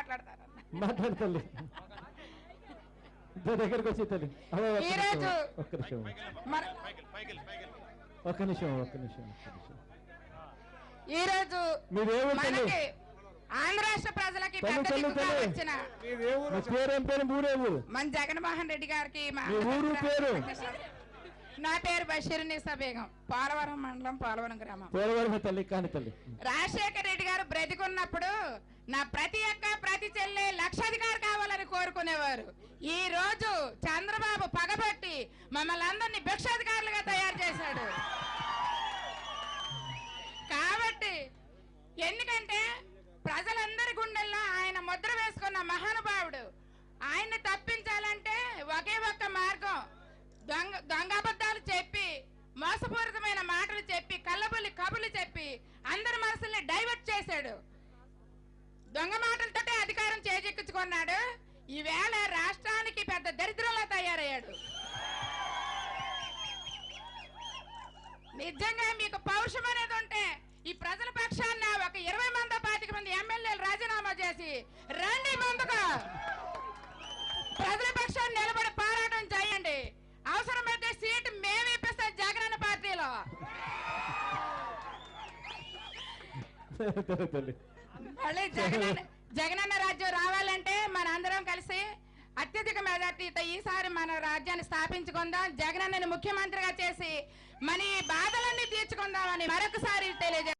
మాట్లాడతారు. మాట్లాడతల్లి దగ్గరకు వచ్చి తల్లి ఈరోజు ఒక్క నిమిషం ఈరోజు మనకి ఆంధ్ర రాష్ట్ర ప్రజలకి వచ్చిన మన జగన్మోహన్ రెడ్డి గారికి నా పేరు బషీరునిసా బేగం, పోలవరం మండలం, పోలవరం గ్రామం. రాజశేఖర రెడ్డి గారు బ్రతికున్నప్పుడు నా ప్రతి అక్క ప్రతి చెల్లె లక్షాధికారి కావాలని కోరుకునేవారు. ఈ రోజు చంద్రబాబు పగబట్టి మమ్మల్ని అందరినీ భిక్షాధికారులుగా తయారు చేశాడు. కాబట్టి ఎందుకంటే ప్రజలందరి గుండెల్లో ఆయన ముద్ర వేసుకున్న మహానుభావుడు. ఆయన్ని తప్పించాలంటే ఒకే ఒక్క మార్గం, దొంగబద్ధాలు చెప్పి మోసపూరితమైన మాటలు చెప్పి కళ్ళబుల్లి కబులు చెప్పి అందరి మనసుల్ని డైవర్ట్ చేశాడు. దొంగ మాటలతోటే అధికారం చేజెక్కించుకున్నాడు. ఈవేళ రాష్ట్రానికి పెద్ద దరిద్రంలా తయారయ్యాడు. నిజంగా మీకు పౌరుషం అనేది ఉంటే ఈ ప్రజల పక్షాన ఒక 20 మంది 25 మంది ఎమ్మెల్యేలు రాజీనామా చేసి రండి ముందుగా ప్రజల పక్షాన్ని నిలబడి పోరాటం చేయండి. అవసరమైతే సీటు మేము ఇప్పిస్తాం జగనన్న పార్టీలో. మళ్ళీ జగనన్న రాజ్యం రావాలంటే మన అందరం కలిసి అత్యధిక మెజార్టీతో ఈసారి మన రాజ్యాన్ని స్థాపించుకుందాం. జగనన్నని ముఖ్యమంత్రిగా చేసి మన బాధలన్నీ తీర్చుకుందామని మరొకసారి తెలియజేస్తాం.